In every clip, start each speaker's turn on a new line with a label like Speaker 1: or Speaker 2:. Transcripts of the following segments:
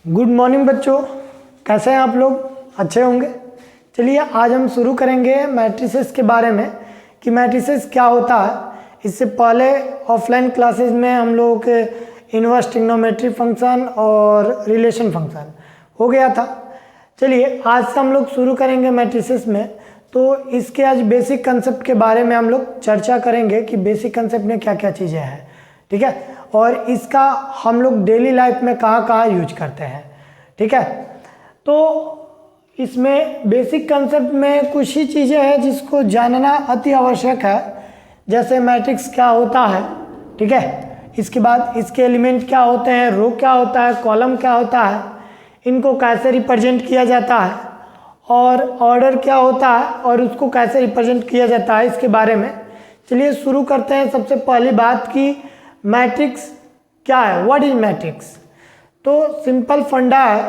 Speaker 1: Good morning बच्चों, कैसे हैं आप लोग? अच्छे होंगे। चलिए आज हम शुरू करेंगे मैट्रिसेस के बारे में कि मैट्रिसेस क्या होता है। इससे पहले ऑफलाइन क्लासेस में हम लोगों के इनवर्स ट्रिग्नोमेट्री फंक्शन और रिलेशन फंक्शन हो गया था। चलिए आज से हम लोग शुरू करेंगे मैट्रिसेस में। तो इसके आज बेसिक कंसेप्ट के बारे में हम लोग चर्चा करेंगे कि बेसिक कंसेप्ट में क्या क्या चीज़ें हैं, ठीक है, और इसका हम लोग डेली लाइफ में कहाँ कहाँ यूज करते हैं, ठीक है। तो इसमें बेसिक कंसेप्ट में कुछ ही चीज़ें हैं जिसको जानना अति आवश्यक है, जैसे मैट्रिक्स क्या होता है, ठीक है, इसके बाद इसके एलिमेंट क्या होते हैं, रो क्या होता है, कॉलम क्या होता है, इनको कैसे रिप्रेजेंट किया जाता है, और ऑर्डर क्या होता है और उसको कैसे रिप्रेजेंट किया जाता है, इसके बारे में। चलिए शुरू करते हैं। सबसे पहली बात कि मैट्रिक्स क्या है, व्हाट इज मैट्रिक्स। तो सिंपल फंडा है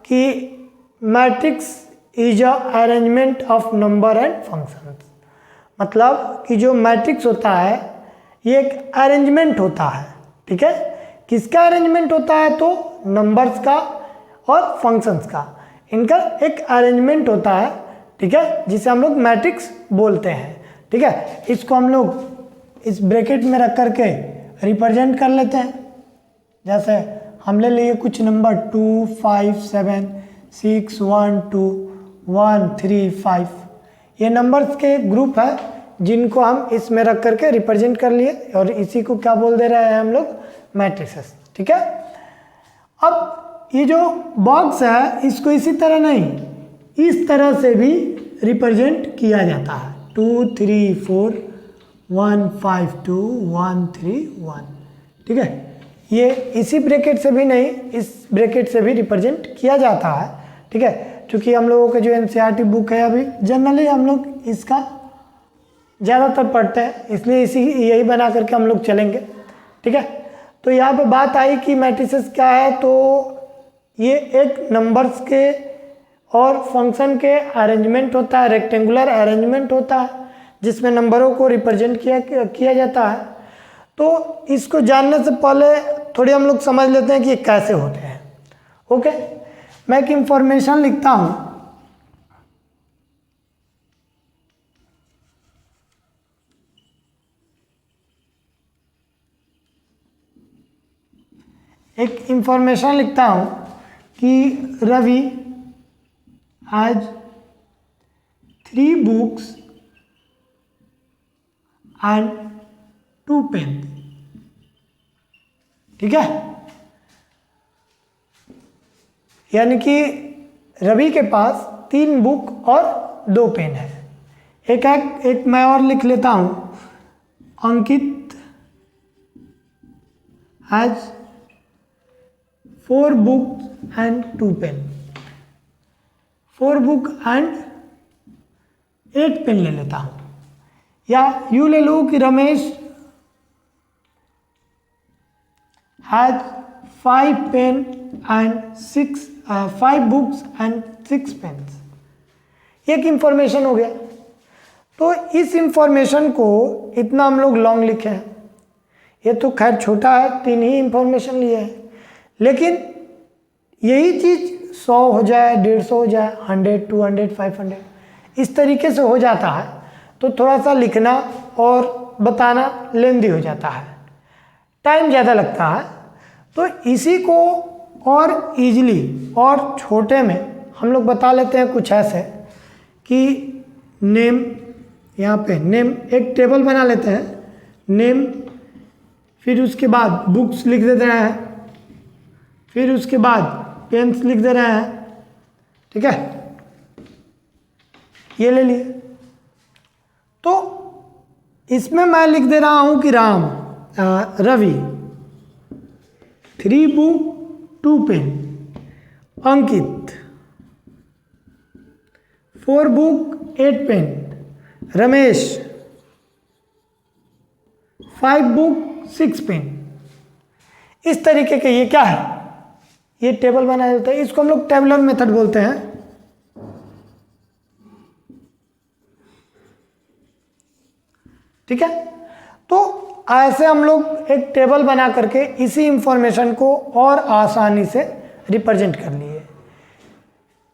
Speaker 1: कि matrix is a arrangement of number and functions. मतलब कि जो मैट्रिक्स होता है ये एक अरेंजमेंट होता है, ठीक है। किसका अरेंजमेंट होता है? तो नंबर्स का और फंक्शंस का, इनका एक अरेंजमेंट होता है, ठीक है, जिसे हम लोग मैट्रिक्स बोलते हैं, ठीक है। इसको हम लोग इस ब्रैकेट में रख करके रिप्रेजेंट कर लेते हैं। जैसे हम ले लिए कुछ नंबर 2, 5, 7, 6, 1, 2, 1, 3, 5, ये नंबर्स के ग्रुप है जिनको हम इसमें रख करके रिप्रेजेंट कर लिए, और इसी को क्या बोल दे रहे हैं हम लोग? मैट्रिसेस, ठीक है। अब ये जो बॉक्स है इसको इसी तरह नहीं, इस तरह से भी रिप्रेजेंट किया जाता है। 2, 3, 4, 1, 5, 2, 1, 3, 1, ठीक है। ये इसी ब्रैकेट से भी नहीं, इस ब्रैकेट से भी रिप्रेजेंट किया जाता है, ठीक है। क्योंकि हम लोगों के जो एनसीईआरटी बुक है अभी जनरली हम लोग इसका ज़्यादातर पढ़ते हैं, इसलिए इसी यही बना करके हम लोग चलेंगे, ठीक है। तो यहाँ पे बात आई कि मैट्रिसेस क्या है, तो ये एक नंबर्स के और फंक्शन के अरेंजमेंट होता है, रेक्टेंगुलर अरेंजमेंट होता है जिसमें नंबरों को रिप्रेजेंट किया जाता है। तो इसको जानने से पहले थोड़ी हम लोग समझ लेते हैं कि ये कैसे होते हैं। ओके, मैं एक इंफॉर्मेशन लिखता हूँ। एक इंफॉर्मेशन लिखता हूँ कि Ravi has 3 books and 2 pen, ठीक है। यानी कि रवि के पास 3 बुक और 2 पेन है। एक मैं और लिख लेता हूं, Ankit has 4 book and 2 pen, 4 book and 8 pen ले लेता हूं। या यूँ ले लूँ कि Ramesh has 5 pen and 5 books and 6 pens. एक इंफॉर्मेशन हो गया। तो इस इंफॉर्मेशन को इतना हम लोग लॉन्ग लिखे हैं, ये तो खैर छोटा है, 3 ही इंफॉर्मेशन लिए हैं, लेकिन यही चीज़ 100 हो जाए, 150 हो जाए, 100, 200, 500 इस तरीके से हो जाता है, तो थोड़ा सा लिखना और बताना लेंदी हो जाता है, टाइम ज़्यादा लगता है। तो इसी को और इजीली और छोटे में हम लोग बता लेते हैं कुछ ऐसे कि नेम, यहाँ पे नेम एक टेबल बना लेते हैं, नेम, फिर उसके बाद बुक्स लिख दे रहे हैं, फिर उसके बाद पेन्स लिख दे रहे हैं, ठीक है, ये ले लिए। तो इसमें मैं लिख दे रहा हूँ कि Ravi 3 book 2 pen, Ankit 4 book 8 pen, Ramesh 5 book 6 pen. इस तरीके के ये क्या है, ये टेबल बनाया जाता है, इसको हम लोग टेबुलर मेथड बोलते हैं, ठीक है। तो ऐसे हम लोग एक टेबल बना करके इसी इंफॉर्मेशन को और आसानी से रिप्रेजेंट कर लिए।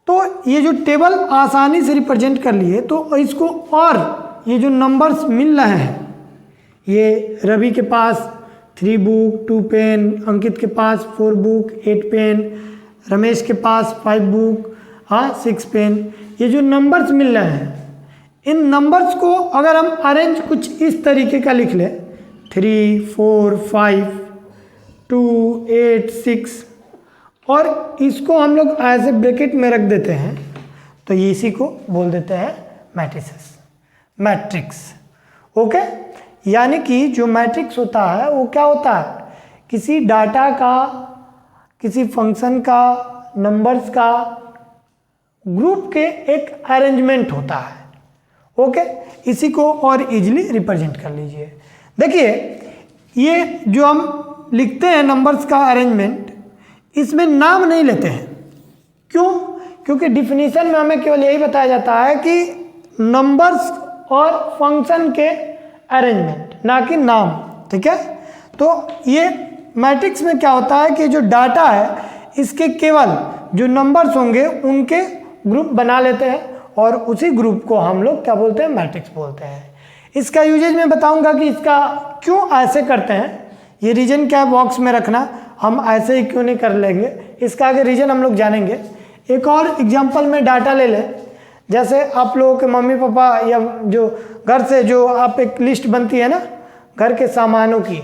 Speaker 1: तो ये जो टेबल आसानी से रिप्रेजेंट कर लिए, तो इसको और ये जो नंबर्स मिल रहे हैं, ये रवि के पास 3 बुक 2 पेन, अंकित के पास 4 बुक 8 पेन, रमेश के पास 5 बुक 6 पेन, ये जो नंबर्स मिल रहे हैं, इन नंबर्स को अगर हम अरेंज कुछ इस तरीके का लिख लें 3 4 5 2 8 6, और इसको हम लोग ऐसे ब्रैकेट में रख देते हैं, तो ये इसी को बोल देते हैं मैट्रिसेस, मैट्रिक्स। ओके, यानी कि जो मैट्रिक्स होता है वो क्या होता है, किसी डाटा का, किसी फंक्शन का, नंबर्स का ग्रुप के एक अरेंजमेंट होता है। ओके, इसी को और इजीली रिप्रेजेंट कर लीजिए। देखिए, ये जो हम लिखते हैं नंबर्स का अरेंजमेंट, इसमें नाम नहीं लेते हैं। क्यों? क्योंकि डिफिनीशन में हमें केवल यही बताया जाता है कि नंबर्स और फंक्शन के अरेंजमेंट, ना कि नाम। ठीक है, तो ये मैट्रिक्स में क्या होता है कि जो डाटा है इसके केवल जो नंबर्स होंगे उनके ग्रुप बना लेते हैं, और उसी ग्रुप को हम लोग क्या बोलते हैं, मैट्रिक्स बोलते हैं। इसका यूजेज मैं बताऊंगा कि इसका क्यों ऐसे करते हैं, ये रीजन क्या है बॉक्स में रखना, हम ऐसे ही क्यों नहीं कर लेंगे, इसका आगे रीजन हम लोग जानेंगे। एक और एग्जांपल में डाटा ले लें, जैसे आप लोगों के मम्मी पापा या जो घर से जो आप एक लिस्ट बनती है ना घर के सामानों की,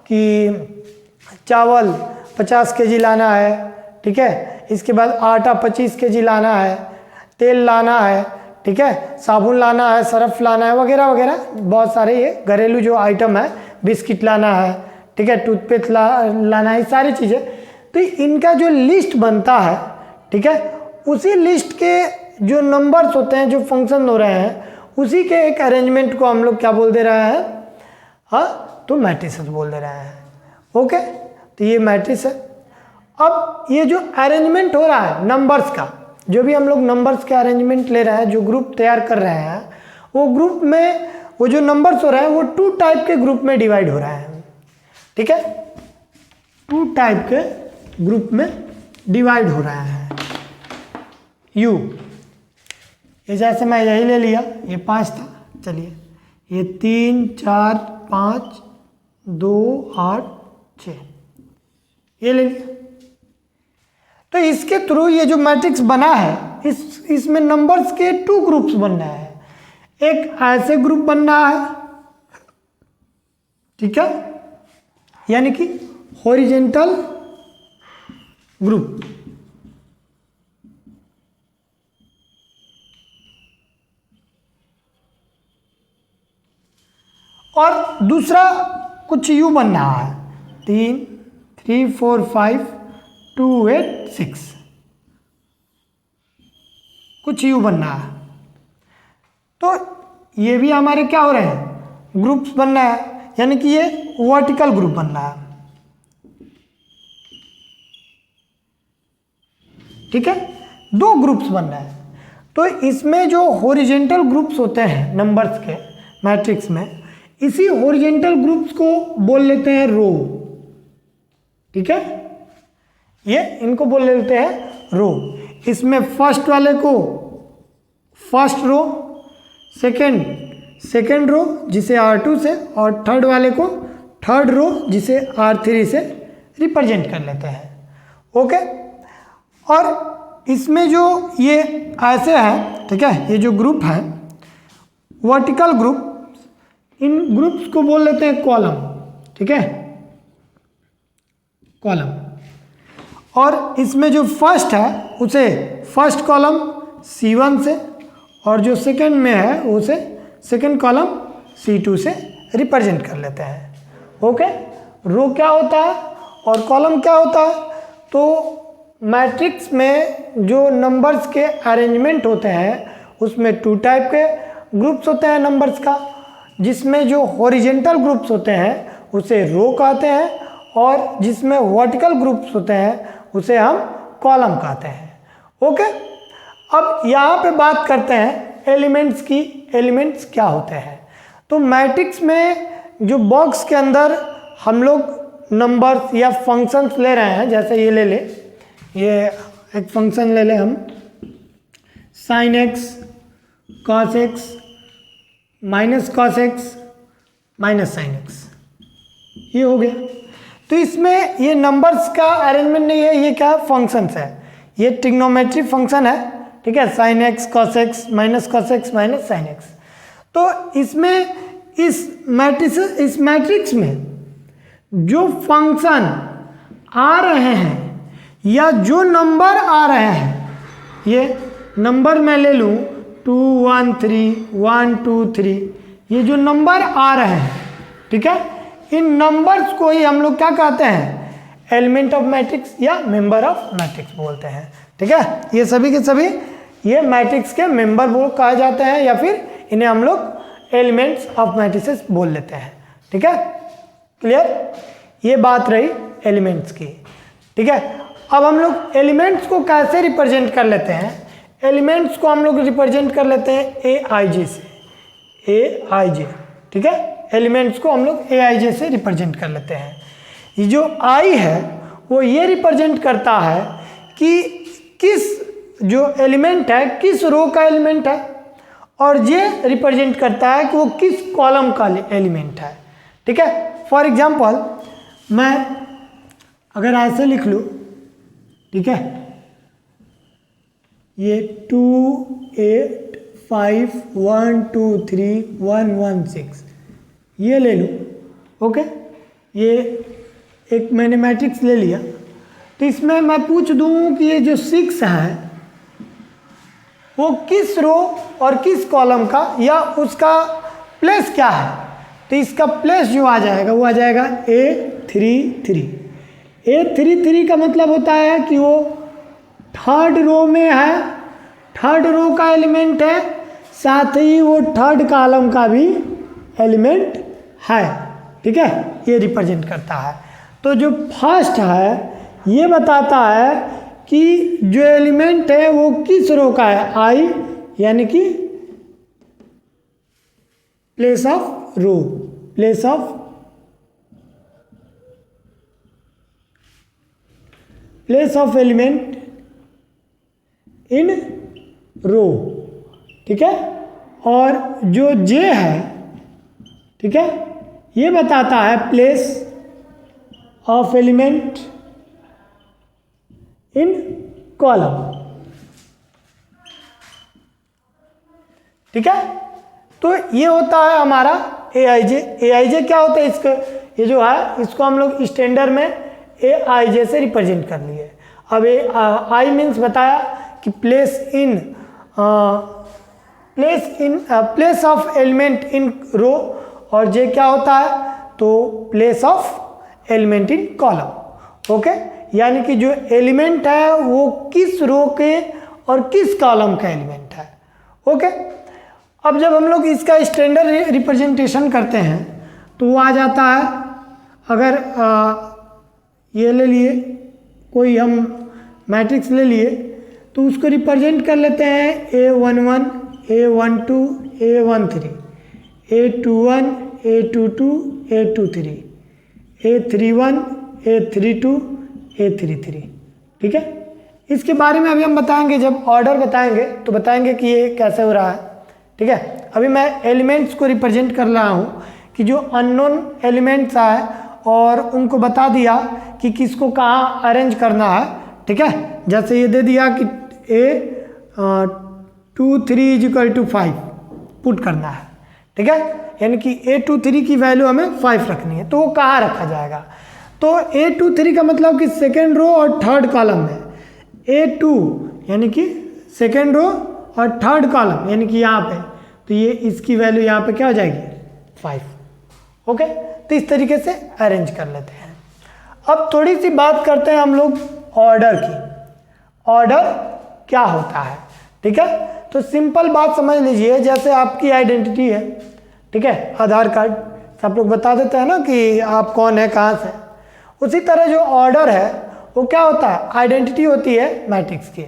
Speaker 1: कि चावल 50 केजी लाना है, ठीक है, इसके बाद आटा 25 केजी लाना है, तेल लाना है, ठीक है, साबुन लाना है, सर्फ लाना है, वगैरह वगैरह बहुत सारे ये घरेलू जो आइटम है, बिस्किट लाना है, ठीक है, टूथपेस्ट लाना है, सारी चीज़ें। तो इनका जो लिस्ट बनता है, ठीक है, उसी लिस्ट के जो नंबर्स होते हैं, जो फंक्शन हो रहे हैं, उसी के एक अरेंजमेंट को हम लोग क्या बोल दे रहे हैं, तो मैट्रिसेस बोल दे रहे हैं। ओके, तो ये मैट्रिक्स है। अब ये जो अरेंजमेंट हो रहा है नंबर्स का, जो भी हम लोग नंबर्स के अरेंजमेंट ले रहे हैं, जो ग्रुप तैयार कर रहे हैं, वो ग्रुप में वो जो नंबर्स हो रहे हैं वो 2 टाइप के ग्रुप में डिवाइड हो रहे हैं। ठीक है, 2 टाइप के ग्रुप में डिवाइड हो रहे हैं। यू, ये जैसे मैं यही ले लिया, ये 5 था, चलिए ये 3 4 5 2 8 6 ये ले लिया। तो इसके थ्रू ये जो मैट्रिक्स बना है, इसमें नंबर्स के 2 ग्रुप्स बन रहे हैं। एक ऐसे ग्रुप बन रहा है, ठीक है, यानी कि हॉरिजेंटल ग्रुप, और दूसरा कुछ यू बन रहा है, 3 4 5 2 8 6 कुछ यू बन रहा है। तो ये भी हमारे क्या हो रहे हैं, ग्रुप्स बन रहा है, यानी कि ये वर्टिकल ग्रुप बन रहा है। ठीक है, 2 ग्रुप्स बन रहे हैं। तो इसमें जो हॉरिजेंटल ग्रुप्स होते हैं नंबर्स के मैट्रिक्स में, इसी हॉरिजेंटल ग्रुप्स को बोल लेते हैं रो। ठीक है, ये इनको बोल लेते हैं रो। इसमें फर्स्ट वाले को फर्स्ट रो, सेकेंड रो जिसे R2 से, और थर्ड वाले को थर्ड रो जिसे R3 से रिप्रेजेंट कर लेते हैं। ओके, और इसमें जो ये ऐसे है, ठीक है, ये जो ग्रुप है वर्टिकल ग्रुप, इन ग्रुप्स को बोल लेते हैं कॉलम। ठीक है, कॉलम। और इसमें जो फर्स्ट है उसे फर्स्ट कॉलम C1 से, और जो सेकंड में है उसे सेकंड कॉलम C2 से रिप्रेजेंट कर लेते हैं। ओके, रो क्या होता है और कॉलम क्या होता है। तो मैट्रिक्स में जो नंबर्स के अरेंजमेंट होते हैं उसमें 2 टाइप के ग्रुप्स होते हैं नंबर्स का, जिसमें जो हॉरिजेंटल ग्रुप्स होते हैं उसे रो कहते हैं, और जिसमें वर्टिकल ग्रुप्स होते हैं उसे हम कॉलम कहते हैं। ओके, अब यहाँ पे बात करते हैं एलिमेंट्स की। एलिमेंट्स क्या होते हैं। तो मैट्रिक्स में जो बॉक्स के अंदर हम लोग नंबर्स या फंक्शंस ले रहे हैं, जैसे ये ले ले, ये एक फंक्शन ले लें हम, sine x cos x minus cos x minus sine x, ये हो गया। तो इसमें ये नंबर्स का अरेंजमेंट नहीं है, ये क्या फंक्शंस है, ये ट्रिग्नोमेट्री फंक्शन है, ठीक है, sine x cos x minus sine x. तो इसमें इस मैट्रिक्स में जो फंक्शन आ रहे हैं या जो नंबर आ रहे हैं, ये नंबर मैं ले लूँ 2 1 3 1 2 3, ये जो नंबर आ रहे हैं, ठीक है, इन नंबर्स को ही हम लोग क्या कहते हैं, एलिमेंट ऑफ मैट्रिक्स या मेंबर ऑफ मैट्रिक्स बोलते हैं, ठीक है। ये सभी के सभी ये मैट्रिक्स के मेंबर बोल कहा जाते हैं या फिर इन्हें हम लोग एलिमेंट्स ऑफ मैट्रिसेस बोल लेते हैं, ठीक है, क्लियर। ये बात रही एलिमेंट्स की, ठीक है। अब हम लोग एलिमेंट्स को कैसे रिप्रेजेंट कर लेते हैं, एलिमेंट्स को हम लोग रिप्रेजेंट कर लेते हैं AIJ से, AIJ, ठीक है, एलिमेंट्स को हम लोग AIJ से रिप्रेजेंट कर लेते हैं। ये जो I है वो ये रिप्रेजेंट करता है कि किस जो एलिमेंट है किस रो का एलिमेंट है, और ये रिप्रेजेंट करता है कि वो किस कॉलम का एलिमेंट है, ठीक है। फॉर एग्जांपल मैं अगर ऐसे लिख लूँ, ठीक है, ये 2 8 5 1 2 3 1 1 6 ये ले लूँ, ओके, ये एक मैंने मैट्रिक्स ले लिया। तो इसमें मैं पूछ दूँ कि ये जो 6 है वो किस रो और किस कॉलम का या उसका प्लेस क्या है, तो इसका प्लेस जो आ जाएगा वो आ जाएगा A33। A33 का मतलब होता है कि वो थर्ड रो में है, थर्ड रो का एलिमेंट है, साथ ही वो थर्ड कॉलम का भी एलिमेंट है, ठीक है, ये रिप्रेजेंट करता है। तो जो फर्स्ट है ये बताता है कि जो एलिमेंट है वो किस रो का है, I यानी कि place of row, place of element in row, ठीक है। और जो J है, ठीक है, ये बताता है place of element in column, ठीक है। तो ये होता है हमारा AIJ। AIJ क्या होता है, इसका ये जो है इसको हम लोग स्टैंडर्ड में AIJ से रिप्रेजेंट कर लिए। अब I मीन्स बताया कि place of element in row, और J क्या होता है, तो place of element in column, okay, यानी कि जो एलिमेंट है वो किस रो के और किस कॉलम का एलिमेंट है, ओके। अब जब हम लोग इसका स्टैंडर्ड रिप्रेजेंटेशन करते हैं तो वो आ जाता है, अगर ये ले लिए कोई हम मैट्रिक्स ले लिए तो उसको रिप्रेजेंट कर लेते हैं A11 A12 A13 A21 A22 A23 A31 A32 A33, ठीक है। इसके बारे में अभी हम बताएंगे, जब ऑर्डर बताएंगे तो बताएंगे कि ये कैसे हो रहा है, ठीक है। अभी मैं एलिमेंट्स को रिप्रेजेंट कर रहा हूँ कि जो अननोन एलिमेंट्स आए और उनको बता दिया कि किसको कहाँ अरेंज करना है, ठीक है। जैसे ये दे दिया कि A23 = 5 पुट करना है, ठीक है, यानी कि A23 की वैल्यू हमें 5 रखनी है, तो वो कहाँ रखा जाएगा, तो A23 का मतलब कि सेकेंड रो और थर्ड कॉलम में, A2 यानी कि सेकेंड रो और थर्ड कॉलम यानी कि यहाँ पे, तो ये इसकी वैल्यू यहाँ पे क्या हो जाएगी 5, ओके। तो इस तरीके से अरेंज कर लेते हैं। अब थोड़ी सी बात करते हैं हम लोग ऑर्डर की, ऑर्डर क्या होता है, ठीक है। तो सिंपल बात समझ लीजिए, जैसे आपकी आइडेंटिटी है, ठीक है, आधार कार्ड से आप लोग बता देते हैं ना कि आप कौन है कहाँ से, उसी तरह जो ऑर्डर है वो क्या होता है, आइडेंटिटी होती है मैट्रिक्स की,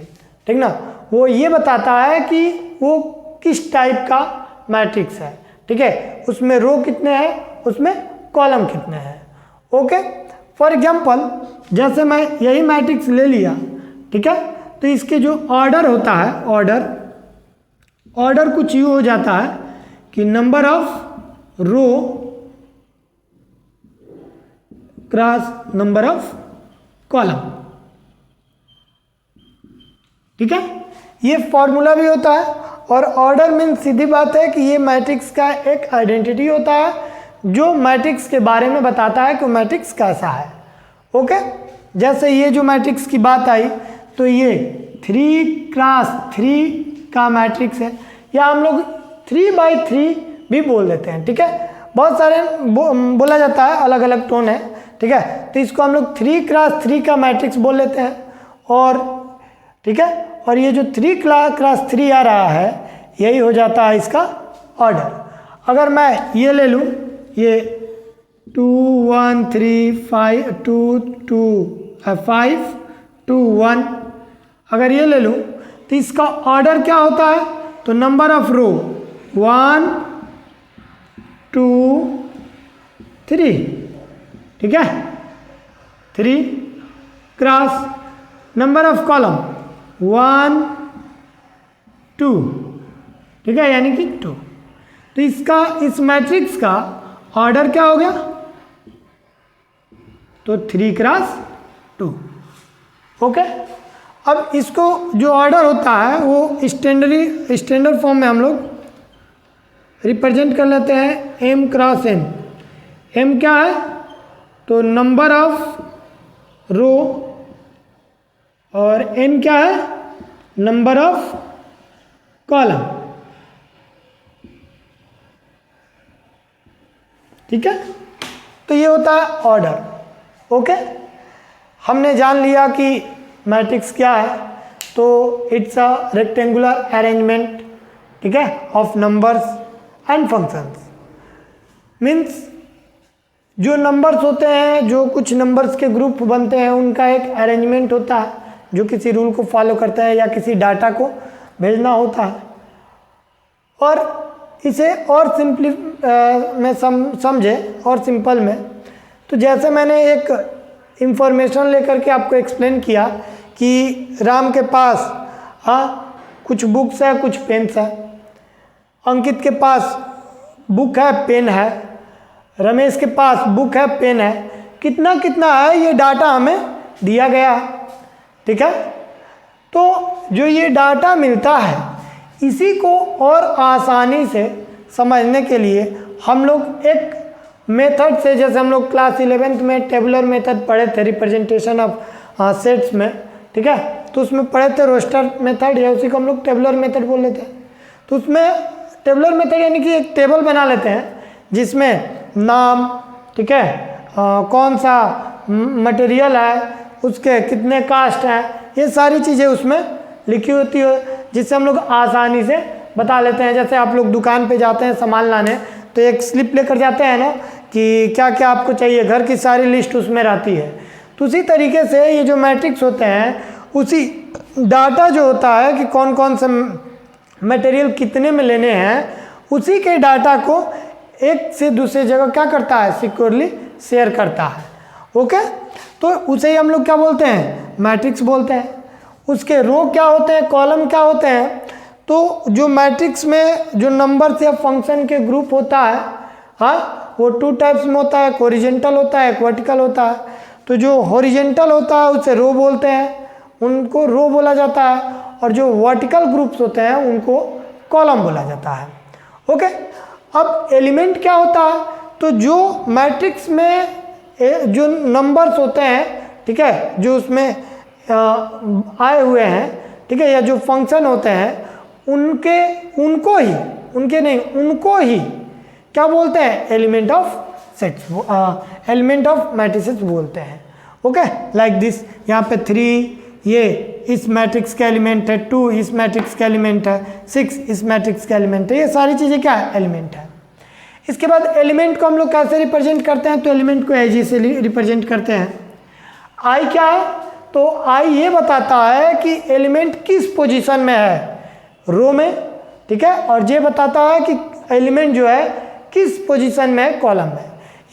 Speaker 1: ठीक ना। वो ये बताता है कि वो किस टाइप का मैट्रिक्स है, ठीक है, उसमें रो कितने हैं, उसमें कॉलम कितने हैं, ओके। फॉर एग्जांपल जैसे मैं यही मैट्रिक्स ले लिया, ठीक है। तो इसके जो ऑर्डर होता है, ऑर्डर कुछ यूँ हो जाता है कि number of row cross number of column, ठीक है। ये फॉर्मूला भी होता है। और ऑर्डर मीन्स सीधी बात है कि ये मैट्रिक्स का एक आइडेंटिटी होता है जो मैट्रिक्स के बारे में बताता है कि मैट्रिक्स कैसा है। ओके, जैसे ये जो मैट्रिक्स की बात आई तो ये 3x3 का मैट्रिक्स है, या हम लोग 3x3 भी बोल देते हैं, ठीक है। बहुत सारे बोला जाता है, अलग अलग टोन है, ठीक है। तो इसको हम लोग 3x3 का मैट्रिक्स बोल लेते हैं। और ठीक है, और ये जो 3x3 आ रहा है यही हो जाता है इसका ऑर्डर। अगर मैं ये ले लूँ, ये 2 1 3 5 2 2 5 2 1, अगर ये ले लूँ तो इसका ऑर्डर क्या होता है? तो नंबर ऑफ रो 1 2 3, ठीक है, 3 क्रॉस नंबर ऑफ कॉलम 1 2, ठीक है, यानी कि 2। तो इसका, इस मैट्रिक्स का ऑर्डर क्या हो गया? तो 3x2। ओके, अब इसको जो ऑर्डर होता है वो स्टैंडर्ड फॉर्म में हम लोग रिप्रेजेंट कर लेते हैं m क्रॉस n। m क्या है? तो नंबर ऑफ रो, और n क्या है? नंबर ऑफ कॉलम, ठीक है। तो ये होता है ऑर्डर। ओके, हमने जान लिया कि मैट्रिक्स क्या है। तो इट्स अ रेक्टेंगुलर अरेंजमेंट, ठीक है, of numbers and functions. Means जो नंबर्स होते हैं, जो कुछ नंबर्स के ग्रुप बनते हैं, उनका एक अरेंजमेंट होता है जो किसी रूल को फॉलो करता है या किसी डाटा को भेजना होता है। और इसे और सिंपली में समझे और सिंपल में, तो जैसे मैंने एक इंफॉर्मेशन लेकर के आपको एक्सप्लेन किया कि राम के पास कुछ बुक्स है, कुछ पेन्स है, अंकित के पास बुक है, पेन है, रमेश के पास बुक है, पेन है, कितना कितना है ये डाटा हमें दिया गया है, ठीक है। तो जो ये डाटा मिलता है इसी को और आसानी से समझने के लिए हम लोग एक मेथड से, जैसे हम लोग क्लास 11th में टेबुलर मेथड पढ़े थे रिप्रेजेंटेशन ऑफ सेट्स में, ठीक है, तो उसमें पढ़े थे रोस्टर मेथड, या उसी को हम लोग टेबुलर मेथड बोल लेते हैं। तो उसमें टेबुलर मेथड यानी कि एक टेबल बना लेते हैं जिसमें नाम, ठीक है, कौन सा मटेरियल है, उसके कितने कास्ट हैं, ये सारी चीज़ें उसमें लिखी होती है, जिससे हम लोग आसानी से बता लेते हैं। जैसे आप लोग दुकान पे जाते हैं सामान लाने, तो एक स्लिप लेकर जाते हैं ना कि क्या क्या आपको चाहिए, घर की सारी लिस्ट उसमें रहती है। तो उसी तरीके से ये जो मैट्रिक्स होते हैं, उसी डाटा जो होता है कि कौन कौन से मटेरियल कितने में लेने हैं, उसी के डाटा को एक से दूसरी जगह क्या करता है? सिक्योरली शेयर करता है। ओके, तो उसे ही हम लोग क्या बोलते हैं? मैट्रिक्स बोलते हैं। उसके रो क्या होते हैं, कॉलम क्या होते हैं? तो जो मैट्रिक्स में जो नंबर्स या फंक्शन के ग्रुप होता है, वो 2 टाइप्स में होता है, एक हॉरिजॉन्टल होता है, एक वर्टिकल होता है। तो जो हॉरिजॉन्टल होता है उसे रो बोलते हैं, उनको रो बोला जाता है, और जो वर्टिकल ग्रुप्स होते हैं उनको कॉलम बोला जाता है। ओके, अब एलिमेंट क्या होता है? तो जो मैट्रिक्स में जो नंबर्स होते हैं, ठीक है, जो उसमें आए हुए हैं, ठीक है, या जो फंक्शन होते हैं, उनको ही क्या बोलते हैं? Element of sets, element of matrices बोलते हैं। ओके, लाइक दिस, यहाँ पे 3 ये इस मैट्रिक्स का एलिमेंट है, 2 इस मैट्रिक्स का एलिमेंट है, 6 इस मैट्रिक्स का एलिमेंट है। ये सारी चीज़ें क्या है? एलिमेंट है। इसके बाद एलिमेंट को हम लोग कैसे रिप्रेजेंट करते हैं? तो एलिमेंट को एज से रिप्रेजेंट करते हैं। आई क्या है? तो आई ये बताता है कि एलिमेंट किस पोजीशन में है, रो में, ठीक है, और ये बताता है कि एलिमेंट जो है किस पोजीशन में है, कॉलम में।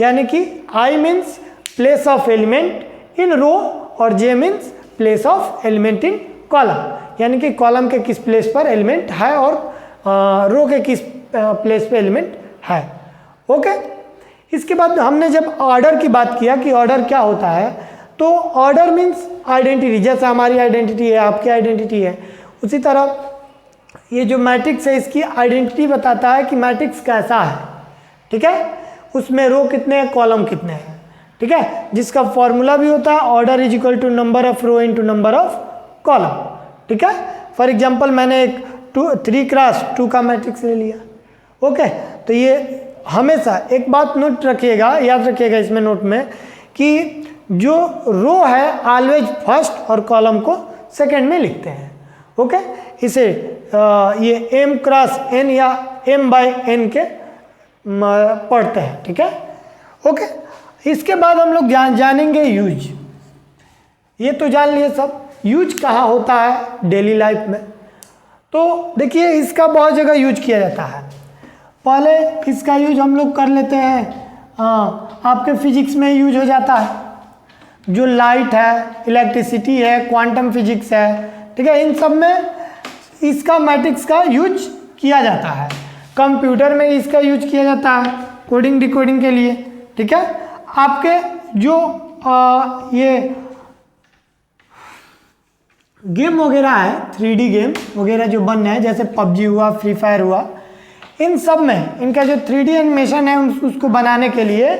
Speaker 1: यानी कि I means place of element in row, और J means place of element in column, यानी कि कॉलम के किस प्लेस पर एलिमेंट है और रो के किस प्लेस पे एलिमेंट है। ओके, इसके बाद हमने जब ऑर्डर की बात किया कि ऑर्डर क्या होता है, तो ऑर्डर मीन्स आइडेंटिटी, जैसे हमारी आइडेंटिटी है, आपकी आइडेंटिटी है, उसी तरह ये जो मैट्रिक्स है इसकी आइडेंटिटी बताता है कि मैट्रिक्स कैसा है। ठीक है, उसमें रो कितने हैं, कॉलम कितने हैं। ठीक है, जिसका फॉर्मूला भी होता है order is equal to number of row into number of column. ठीक है, फॉर एग्जाम्पल मैंने एक 3x2 का मैट्रिक्स ले लिया। ओके, तो ये हमेशा एक बात नोट रखिएगा, याद रखिएगा इसमें नोट में, कि जो रो है ऑलवेज फर्स्ट और कॉलम को सेकंड में लिखते हैं। ओके, इसे ये m क्रॉस n या m बाई n के पढ़ते हैं। ठीक है, ओके, इसके बाद हम लोग जानेंगे यूज। ये तो जान लिए सब, यूज कहाँ होता है डेली लाइफ में। तो देखिए इसका बहुत जगह यूज किया जाता है। पहले इसका यूज हम लोग कर लेते हैं, आपके फिजिक्स में यूज हो जाता है, जो लाइट है, इलेक्ट्रिसिटी है, क्वांटम फिजिक्स है। ठीक है, इन सब में इसका मैट्रिक्स का यूज किया जाता है। कंप्यूटर में इसका यूज किया जाता है कोडिंग डिकोडिंग के लिए। ठीक है, आपके जो ये गेम वगैरह है, 3D गेम वगैरह जो बन रहे हैं, जैसे पबजी हुआ, फ्री फायर हुआ, इन सब में इनका जो 3D एनिमेशन है उसको बनाने के लिए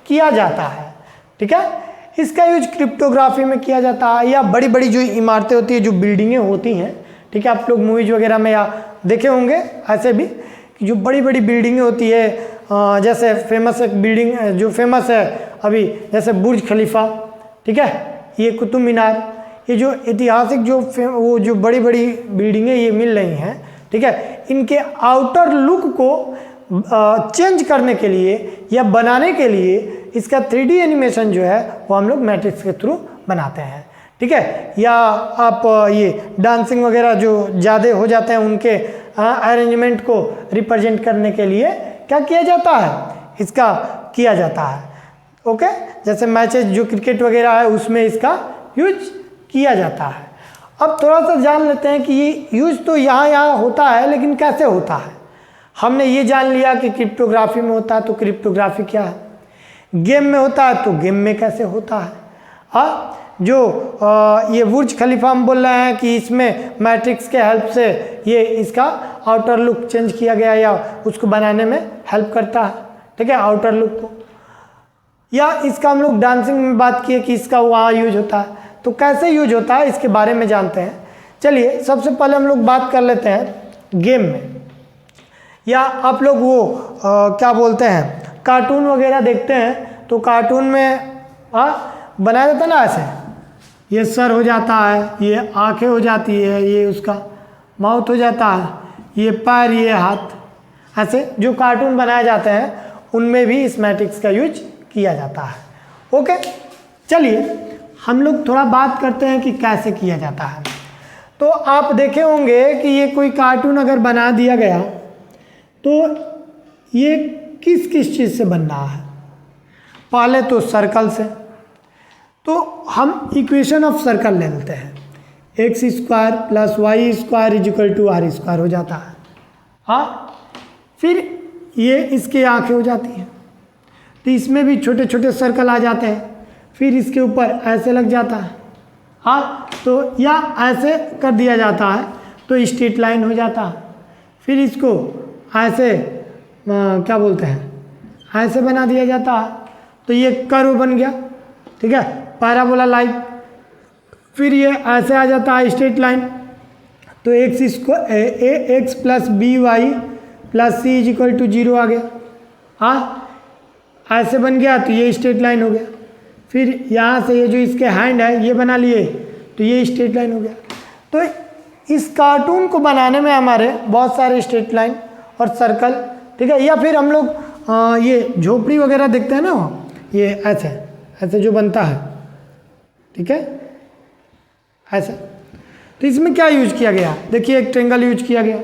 Speaker 1: किया जाता है। ठीक है, इसका यूज क्रिप्टोग्राफी में किया जाता है, या बड़ी बड़ी जो इमारतें होती है, जो बिल्डिंगें होती हैं। ठीक है, आप लोग मूवीज वगैरह में या देखे होंगे ऐसे भी, कि जो बड़ी बड़ी बिल्डिंगें होती है, जैसे फेमस एक बिल्डिंग जो फेमस है अभी, जैसे बुर्ज खलीफा। ठीक है, ये कुतुब मीनार, ये जो ऐतिहासिक वो जो बड़ी बड़ी बिल्डिंगें ये मिल रही हैं। ठीक है, इनके आउटर लुक को चेंज करने के लिए या बनाने के लिए इसका 3D एनिमेशन जो है वो हम लोग मैट्रिक्स के थ्रू बनाते हैं। ठीक है, या आप ये डांसिंग वगैरह जो ज़्यादा हो जाते हैं उनके अरेंजमेंट को रिप्रेजेंट करने के लिए क्या किया जाता है, इसका किया जाता है। ओके, जैसे मैचेस जो क्रिकेट वगैरह है उसमें इसका यूज किया जाता है। अब थोड़ा सा जान लेते हैं कि ये यूज तो यहाँ होता है, लेकिन कैसे होता है। हमने ये जान लिया कि क्रिप्टोग्राफी में होता है, तो क्रिप्टोग्राफी क्या है, गेम में होता है तो गेम में कैसे होता है। जो ये बुर्ज खलीफा हम बोल रहे हैं कि इसमें मैट्रिक्स के हेल्प से ये इसका आउटर लुक चेंज किया गया या उसको बनाने में हेल्प करता है। ठीक है, आउटर लुक को, या इसका हम लोग डांसिंग में बात किए कि इसका वहाँ यूज होता है, तो कैसे यूज होता है इसके बारे में जानते हैं। चलिए सबसे पहले हम लोग बात कर लेते हैं गेम में, या आप लोग वो क्या बोलते हैं, कार्टून वगैरह देखते हैं, तो कार्टून में बनाया जाता है ना, ऐसे ये सर हो जाता है, ये आंखें हो जाती है, ये उसका माउथ हो जाता है, ये पैर, ये हाथ, ऐसे जो कार्टून बनाए जाते हैं उनमें भी इस मैट्रिक्स का यूज किया जाता है। ओके, चलिए हम लोग थोड़ा बात करते हैं कि कैसे किया जाता है। तो आप देखे होंगे कि ये कोई कार्टून अगर बना दिया गया तो ये किस किस चीज़ से बन रहा है। पहले तो सर्कल से, तो हम इक्वेशन ऑफ सर्कल ले लेते हैं, x square plus y square is equal to r square हो जाता है। फिर ये इसके आंखें हो जाती हैं, तो इसमें भी छोटे छोटे सर्कल आ जाते हैं, फिर इसके ऊपर ऐसे लग जाता है। तो या ऐसे कर दिया जाता है तो स्ट्रेट लाइन हो जाता है, फिर इसको ऐसे क्या बोलते हैं, ऐसे बना दिया जाता है तो ये कर्व बन गया। ठीक है, पैराबोला लाइन। फिर ये ऐसे आ जाता है स्ट्रेट लाइन, तो x plus b y plus c is equal to 0 आ गया। ऐसे बन गया तो ये स्ट्रेट लाइन हो गया। फिर यहाँ से ये जो इसके हैंड है ये बना लिए तो ये स्ट्रेट लाइन हो गया। तो इस कार्टून को बनाने में हमारे बहुत सारे स्ट्रेट लाइन और सर्कल, ठीक है, या फिर हम लोग ये झोपड़ी वगैरह देखते हैं ना, ये ऐसे ऐसे जो बनता है, ठीक है, ऐसे। तो इसमें क्या यूज किया गया, देखिए एक ट्रेंगल यूज किया गया,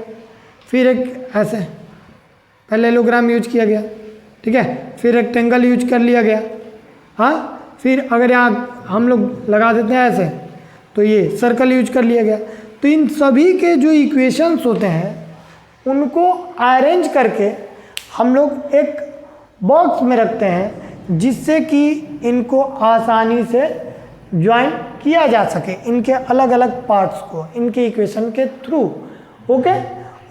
Speaker 1: फिर एक ऐसे पैरेललोग्राम यूज किया गया, ठीक है, फिर रेक्टेंगल यूज कर लिया गया। फिर अगर यहाँ हम लोग लगा देते हैं ऐसे तो ये सर्कल यूज कर लिया गया। तो इन सभी के जो इक्वेशंस होते हैं उनको अरेंज करके हम लोग एक बॉक्स में रखते हैं जिससे कि इनको आसानी से ज्वाइन किया जा सके, इनके अलग अलग पार्ट्स को इनके इक्वेशन के थ्रू। ओके,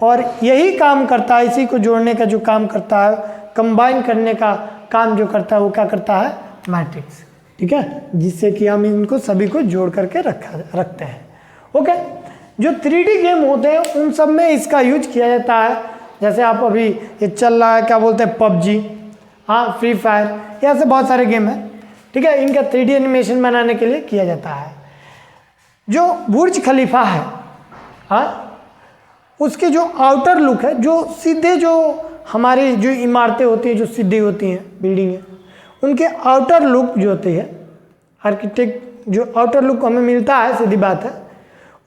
Speaker 1: और यही काम करता है, इसी को जोड़ने का जो काम करता है, कंबाइन करने का काम जो करता है वो क्या करता है, मैट्रिक्स। ठीक है, जिससे कि हम इनको सभी को जोड़ करके रखते हैं। ओके, जो 3D गेम होते हैं उन सब में इसका यूज किया जाता है। जैसे आप अभी ये चल रहा है, क्या बोलते हैं, पबजी, हाँ, फ्री फायर, ऐसे बहुत सारे गेम हैं। ठीक है, इनका 3D एनिमेशन बनाने के लिए किया जाता है। जो बुर्ज खलीफा है, हाँ, उसके जो आउटर लुक है, जो सीधे जो हमारी जो इमारतें होती हैं, जो सीधी होती हैं बिल्डिंगें, उनके आउटर लुक जो होती है, आर्किटेक्ट जो आउटर लुक हमें मिलता है, सीधी बात है,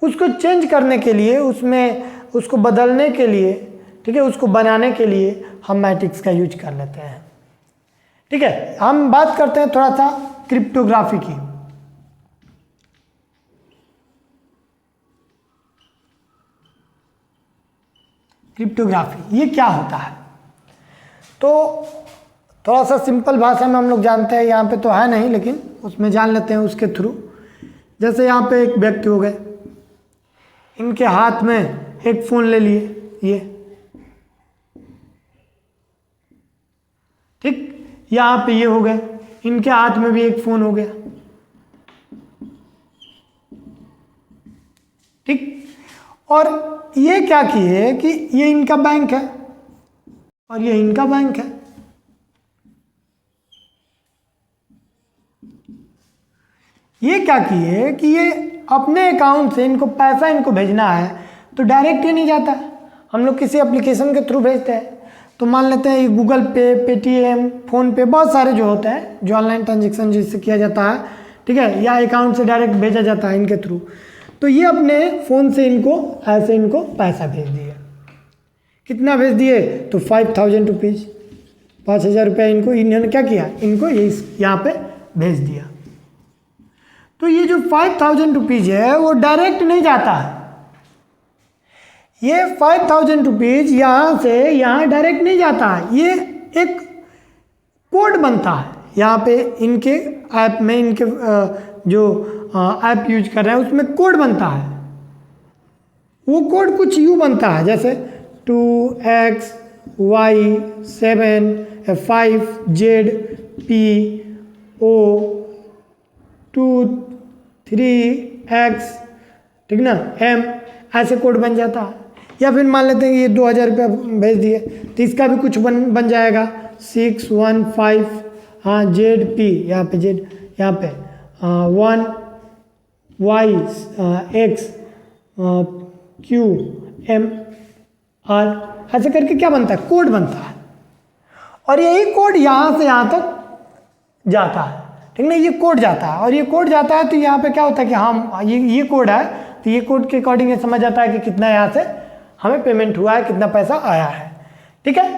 Speaker 1: उसको चेंज करने के लिए, उसमें उसको बदलने के लिए, ठीक है, उसको बनाने के लिए हम मैट्रिक्स का यूज कर लेते हैं। ठीक है, हम बात करते हैं थोड़ा सा क्रिप्टोग्राफी की। क्रिप्टोग्राफी ये क्या होता है, तो थोड़ा सा सिंपल भाषा में हम लोग जानते हैं, यहाँ पे तो है नहीं लेकिन उसमें जान लेते हैं उसके थ्रू। जैसे यहाँ पे एक व्यक्ति हो गए, इनके हाथ में एक फ़ोन ले लिए, ये ठीक, यहाँ पे ये हो गए, इनके हाथ में भी एक फ़ोन हो गया। ठीक, और ये क्या किए कि ये इनका बैंक है और ये इनका बैंक है। ये क्या किए कि ये अपने अकाउंट से इनको पैसा इनको भेजना है तो डायरेक्ट ही नहीं जाता, हम लोग किसी एप्लीकेशन के थ्रू भेजते हैं। तो मान लेते हैं ये गूगल पे, पेटीएम, फ़ोन पे, बहुत सारे जो होते हैं जो ऑनलाइन ट्रांजेक्शन जिससे किया जाता है, ठीक है, या अकाउंट से डायरेक्ट भेजा जाता है इनके थ्रू। तो ये अपने फ़ोन से इनको ऐसे इनको पैसा भेज दिए। कितना भेज दिए, तो 5000 रुपीज़, 5000 रुपये इनको इन्होंने क्या किया, इनको ये यहाँ पे भेज दिया। तो ये जो 5000 रुपीज़ है वो डायरेक्ट नहीं जाता है, ये 5000 रुपीज़ यहाँ से यहाँ डायरेक्ट नहीं जाता है, ये एक कोड बनता है यहाँ पे इनके ऐप में, इनके जो ऐप यूज कर रहे हैं उसमें कोड बनता है। वो कोड कुछ यूँ बनता है जैसे 2x y 7 5 z p o 2 3 x, ठीक ना, m, ऐसे कोड बन जाता है। या फिर मान लेते हैं कि ये 2000 रुपया भेज दिए तो इसका भी कुछ बन जाएगा 6 1 5, हाँ, जेड पी, यहाँ पे जेड, यहाँ पे 1 y x q m r, ऐसे करके क्या बनता है, कोड बनता है। और यही कोड यहाँ से यहाँ तक जाता है, ठीक ना, ये कोड जाता है और ये कोड जाता है तो यहाँ पे क्या होता है कि हाँ ये कोड है, तो ये कोड के अकॉर्डिंग ये समझ आता है कि कितना यहाँ से हमें पेमेंट हुआ है, कितना पैसा आया है। ठीक है,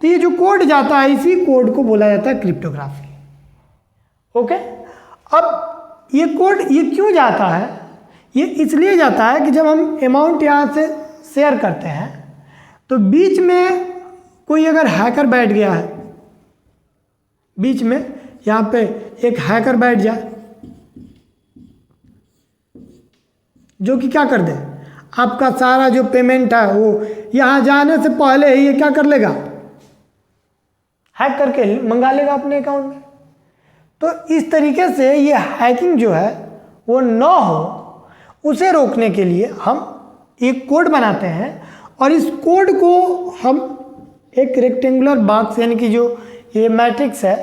Speaker 1: तो ये जो कोड जाता है इसी कोड को बोला जाता है क्रिप्टोग्राफी। ओके, अब ये कोड ये क्यों जाता है, ये इसलिए जाता है कि जब हम अमाउंट यहाँ से शेयर करते हैं तो बीच में कोई अगर हैकर बैठ गया है, बीच में यहाँ पे एक हैकर बैठ जाए जो कि क्या कर दे, आपका सारा जो पेमेंट है वो यहाँ जाने से पहले ही ये क्या कर लेगा, हैक करके मंगा लेगा अपने अकाउंट में। तो इस तरीके से ये हैकिंग जो है वो ना हो, उसे रोकने के लिए हम एक कोड बनाते हैं और इस कोड को हम एक रेक्टेंगुलर बॉक्स यानी कि जो ये मैट्रिक्स है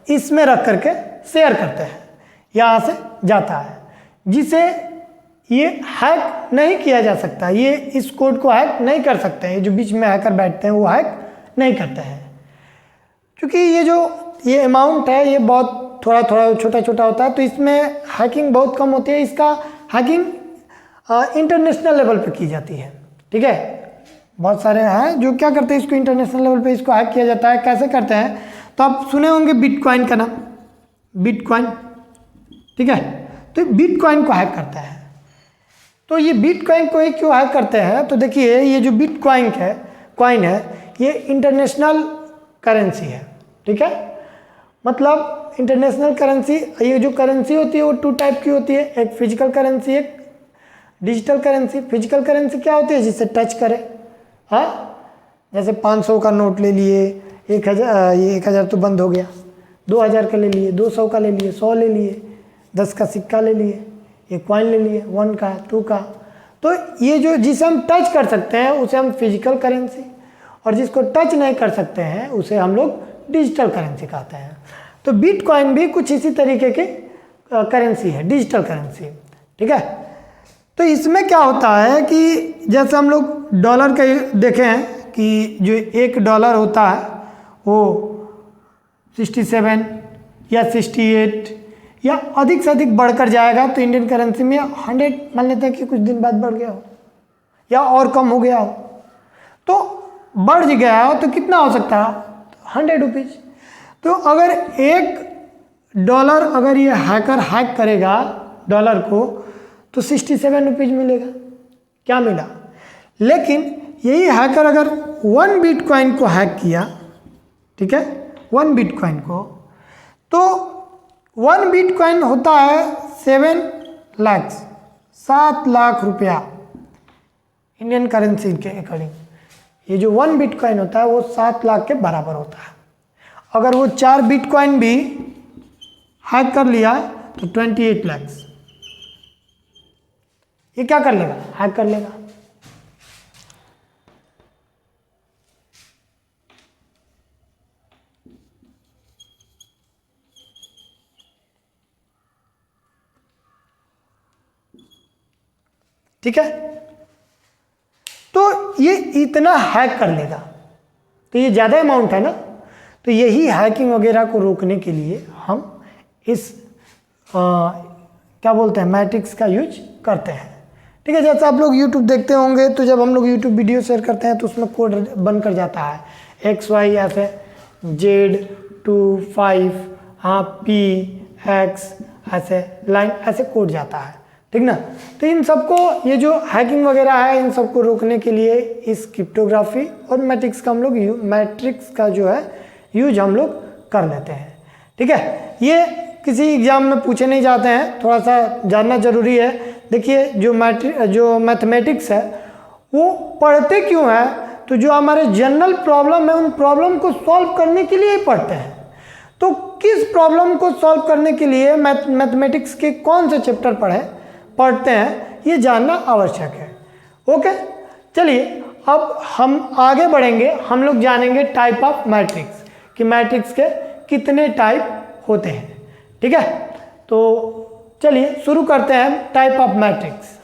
Speaker 1: इसमें रख करके शेयर करते हैं, यहाँ से जाता है, जिसे ये हैक नहीं किया जा सकता, ये इस कोड को हैक नहीं कर सकते हैं, जो बीच में हैकर बैठते हैं वो हैक नहीं करते हैं। क्योंकि ये अमाउंट है ये बहुत थोड़ा छोटा छोटा होता है तो इसमें हैकिंग बहुत कम होती है, इसका हैकिंग इंटरनेशनल लेवल पे की जाती है। ठीक है, बहुत सारे हैं जो क्या करते हैं, इसको इंटरनेशनल लेवल पे इसको हैक किया जाता है। कैसे करते हैं, तो आप सुने होंगे बिटकॉइन का नाम, बिटकॉइन, ठीक है, तो बिटकॉइन को हैक करता है। तो ये बिटकॉइन को ही क्यों हैक करते हैं, तो देखिए ये जो बिटकॉइन है ये इंटरनेशनल करेंसी है, ठीक है। मतलब इंटरनेशनल करेंसी, ये जो करेंसी होती है वो 2 टाइप की होती है, एक फिजिकल करेंसी, एक डिजिटल करेंसी। फिजिकल करेंसी क्या होती है, जिसे टच करे, हाँ, जैसे 500 का नोट ले लिए, 1000, ये 1000 तो बंद हो गया, 2000 का ले लिए, 200 का ले लिए, 100 ले लिए, 10 का सिक्का ले लिए, एक कॉइन ले लिए, 1 का, 2 का। तो ये जो जिसे हम टच कर सकते हैं उसे हम फिजिकल करेंसी, और जिसको टच नहीं कर सकते हैं उसे हम लोग डिजिटल करेंसी कहते हैं। तो बिटकॉइन भी कुछ इसी तरीके की करेंसी है, डिजिटल करेंसी, ठीक है। तो इसमें क्या होता है कि जैसे हम लोग डॉलर का देखे हैं कि जो $1 होता है वो 67 या 68 या अधिक से अधिक बढ़कर जाएगा, तो इंडियन करेंसी में 100 मान लेते हैं कि कुछ दिन बाद बढ़ गया हो या और कम हो गया हो, तो बढ़ गया हो तो कितना हो सकता है, 100 रुपीज़। तो अगर $1 अगर ये हैकर हैक करेगा डॉलर को तो 67 रुपीज़ मिलेगा, क्या मिला। लेकिन यही हैकर अगर 1 बिटकॉइन को हैक किया, ठीक है, 1 बिटकॉइन को, तो 1 बिटकॉइन होता है 7 लाख रुपया इंडियन करेंसी के अकॉर्डिंग। ये जो 1 बिटकॉइन होता है वो 7 लाख के बराबर होता है। अगर वो 4 बिटकॉइन भी हैक कर लिया तो 28 लाख, ये क्या कर लेगा, हैक कर लेगा। ठीक है, तो ये इतना हैक कर लेगा, तो ये ज़्यादा अमाउंट है ना। तो यही हैकिंग वगैरह को रोकने के लिए हम इस क्या बोलते हैं, मैट्रिक्स का यूज करते हैं, ठीक है। जैसे आप लोग YouTube देखते होंगे, तो जब हम लोग YouTube वीडियो शेयर करते हैं तो उसमें कोड बनकर जाता है XY ऐसे Z25 हाँ P X ऐसे लाइन ऐसे कोड जाता है, ठीक ना। तो इन सबको, ये जो हैकिंग वगैरह है, इन सबको रोकने के लिए इस क्रिप्टोग्राफी और मैट्रिक्स का हम लोग मैट्रिक्स का जो है यूज हम लोग कर लेते हैं, ठीक है। ये किसी एग्जाम में पूछे नहीं जाते हैं, थोड़ा सा जानना जरूरी है। देखिए जो मैथमेटिक्स है वो पढ़ते क्यों है, तो जो हमारे जनरल प्रॉब्लम है उन प्रॉब्लम को सॉल्व करने के लिए ही पढ़ते हैं। तो किस प्रॉब्लम को सॉल्व करने के लिए मैथमेटिक्स के कौन से चैप्टर पढ़ते हैं, ये जानना आवश्यक है। ओके, चलिए अब हम आगे बढ़ेंगे, हम लोग जानेंगे टाइप ऑफ मैट्रिक्स, कि मैट्रिक्स के कितने टाइप होते हैं, ठीक है। तो चलिए शुरू करते हैं टाइप ऑफ मैट्रिक्स।